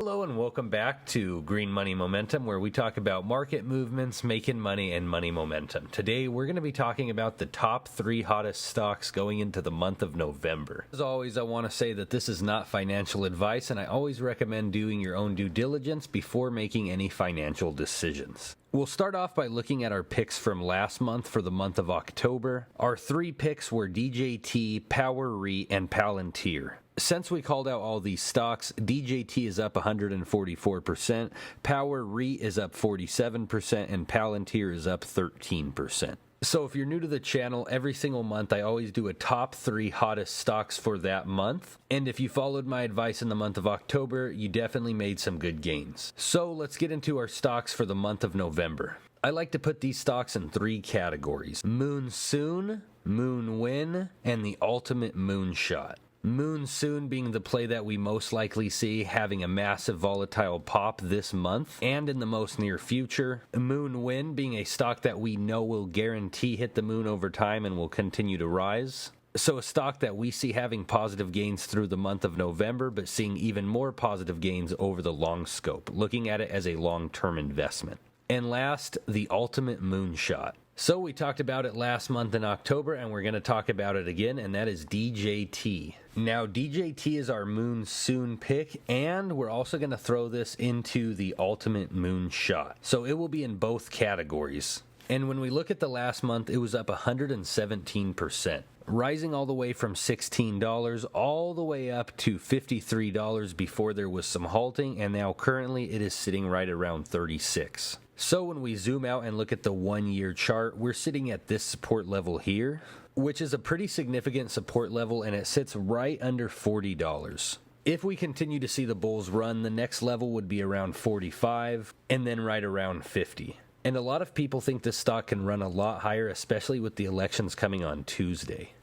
Hello and welcome back to Green Money Momentum, where we talk about market movements, making money, and money momentum. Today we're going to be talking about the top 3 hottest stocks going into the month of November. As always, I want to say that this is not financial advice, and I always recommend doing your own due diligence before making any financial decisions. We'll start off by looking at our picks from last month for the month of October. Our 3 picks were DJT, Power REIT, and Palantir. Since we called out all these stocks, DJT is up 144%, Power REIT is up 47%, and Palantir is up 13%. So if you're new to the channel, every single month I always do a top 3 hottest stocks for that month. And if you followed my advice in the month of October, you definitely made some good gains. So let's get into our stocks for the month of November. I like to put these stocks in 3 categories: Moon Soon, Moon Win, and the Ultimate Moonshot. Moon Soon being the play that we most likely see having a massive volatile pop this month and in the most near future. Moon Win being a stock that we know will guarantee hit the moon over time and will continue to rise. So a stock that we see having positive gains through the month of November, but seeing even more positive gains over the long scope, looking at it as a long-term investment. And last, the Ultimate Moonshot. So we talked about it last month in October, and we're going to talk about it again, and that is DJT. Now, DJT is our Moon Soon pick, and we're also going to throw this into the Ultimate Moonshot. So it will be in both categories. And when we look at the last month, it was up 117%, rising all the way from $16 all the way up to $53 before there was some halting, and now currently it is sitting right around $36. So when we zoom out and look at the 1-year chart, we're sitting at this support level here, which is a pretty significant support level, and it sits right under $40. If we continue to see the bulls run, the next level would be around 45 and then right around 50. And a lot of people think this stock can run a lot higher, especially with the elections coming on Tuesday.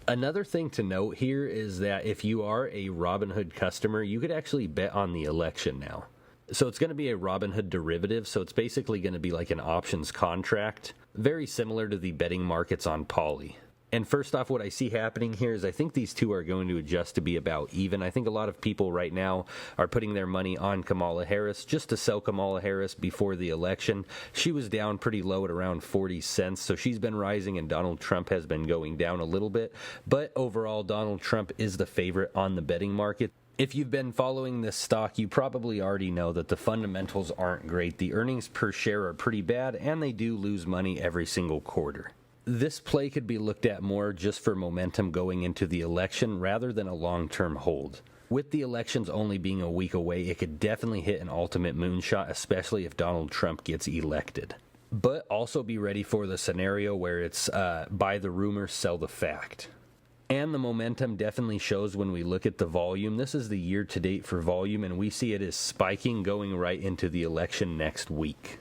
Another thing to note here is that if you are a Robinhood customer, you could actually bet on the election now. So it's going to be a Robinhood derivative, so it's basically going to be like an options contract, very similar to the betting markets on Poly. And first off, what I see happening here is I think these two are going to adjust to be about even. I think a lot of people right now are putting their money on Kamala Harris just to sell Kamala Harris before the election. She was down pretty low at around 40 cents, so she's been rising and Donald Trump has been going down a little bit. But overall, Donald Trump is the favorite on the betting market. If you've been following this stock, you probably already know that the fundamentals aren't great. The earnings per share are pretty bad, and they do lose money every single quarter. This play could be looked at more just for momentum going into the election rather than a long-term hold. With the elections only being a week away, it could definitely hit an ultimate moonshot, especially if Donald Trump gets elected. But also be ready for the scenario where it's buy the rumor, sell the fact. And the momentum definitely shows when we look at the volume. This is the year to date for volume, and we see it is spiking going right into the election next week.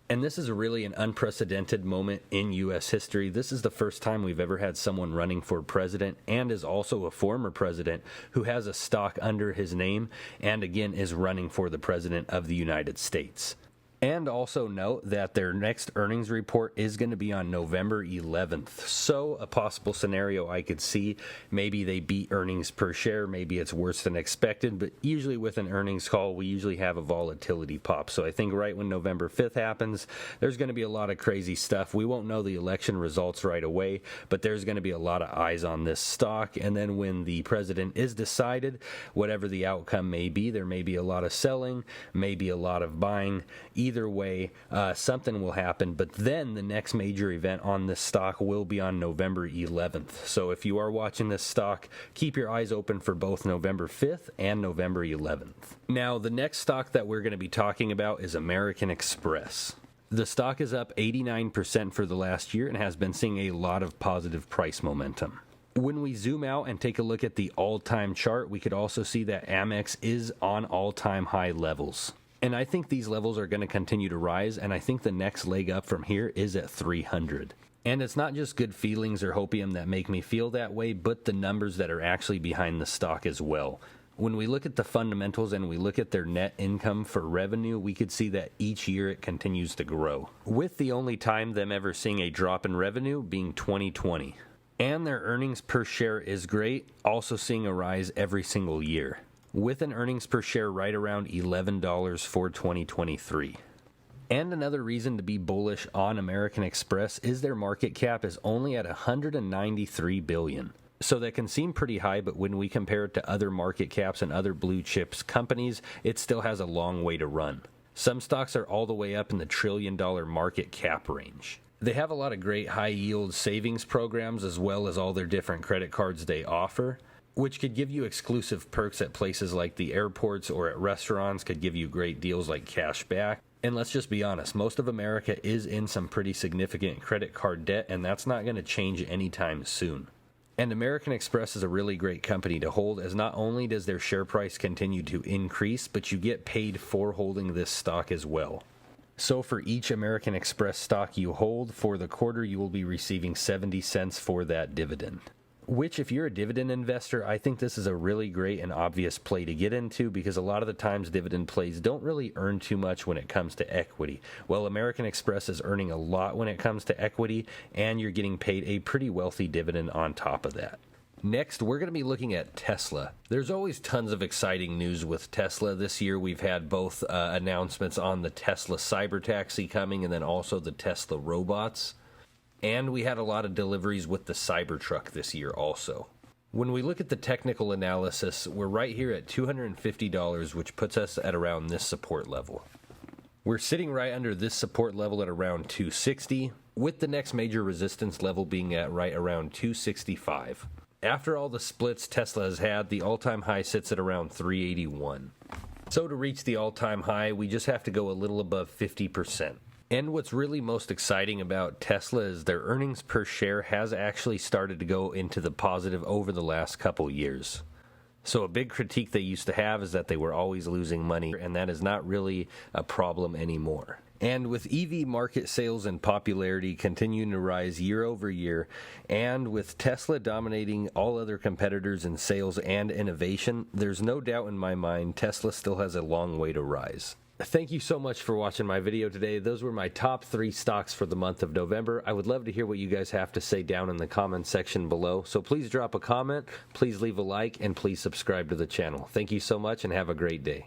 And this is really an unprecedented moment in U.S. history. This is the first time we've ever had someone running for president and is also a former president who has a stock under his name and again is running for the president of the United States. And also note that their next earnings report is going to be on November 11th. So a possible scenario I could see, maybe they beat earnings per share, maybe it's worse than expected, but usually with an earnings call, we usually have a volatility pop. So I think right when November 5th happens, there's going to be a lot of crazy stuff. We won't know the election results right away, but there's going to be a lot of eyes on this stock. And then when the president is decided, whatever the outcome may be, there may be a lot of selling, maybe a lot of buying. Either way, something will happen, but then the next major event on this stock will be on November 11th. So if you are watching this stock, keep your eyes open for both November 5th and November 11th. Now, the next stock that we're going to be talking about is American Express. The stock is up 89% for the last year and has been seeing a lot of positive price momentum. When we zoom out and take a look at the all-time chart, we could also see that Amex is on all-time high levels. And I think these levels are going to continue to rise, and I think the next leg up from here is at 300. And it's not just good feelings or hopium that make me feel that way, but the numbers that are actually behind the stock as well. When we look at the fundamentals and we look at their net income for revenue, we could see that each year it continues to grow, with the only time them ever seeing a drop in revenue being 2020. And their earnings per share is great, also seeing a rise every single year. with an earnings per share right around $11 for 2023. And another reason to be bullish on American Express is their market cap is only at $193 billion. So that can seem pretty high, but when we compare it to other market caps and other blue chips companies, it still has a long way to run. Some stocks are all the way up in the $1 trillion market cap range. They have a lot of great high yield savings programs as well as all their different credit cards they offer, which could give you exclusive perks at places like the airports or at restaurants, could give you great deals like cash back. And let's just be honest, most of America is in some pretty significant credit card debt, and that's not going to change anytime soon. And American Express is a really great company to hold, as not only does their share price continue to increase, but you get paid for holding this stock as well. So for each American Express stock you hold for the quarter, you will be receiving 70 cents for that dividend. Which, if you're a dividend investor, I think this is a really great and obvious play to get into, because a lot of the times dividend plays don't really earn too much when it comes to equity. Well, American Express is earning a lot when it comes to equity, and you're getting paid a pretty wealthy dividend on top of that. Next, we're going to be looking at Tesla. There's always tons of exciting news with Tesla. This year we've had both announcements on the Tesla Cybertaxi coming, and then also the Tesla robots. And we had a lot of deliveries with the Cybertruck this year also. When we look at the technical analysis, we're right here at $250, which puts us at around this support level. We're sitting right under this support level at around 260, with the next major resistance level being at right around 265. After all the splits Tesla has had, the all-time high sits at around 381. So to reach the all-time high, we just have to go a little above 50%. And what's really most exciting about Tesla is their earnings per share has actually started to go into the positive over the last couple years. So a big critique they used to have is that they were always losing money, and that is not really a problem anymore. And with EV market sales and popularity continuing to rise year over year, and with Tesla dominating all other competitors in sales and innovation, there's no doubt in my mind Tesla still has a long way to rise. Thank you so much for watching my video today. Those were my top 3 stocks for the month of November. I would love to hear what you guys have to say down in the comment section below. So please drop a comment, please leave a like, and please subscribe to the channel. Thank you so much and have a great day.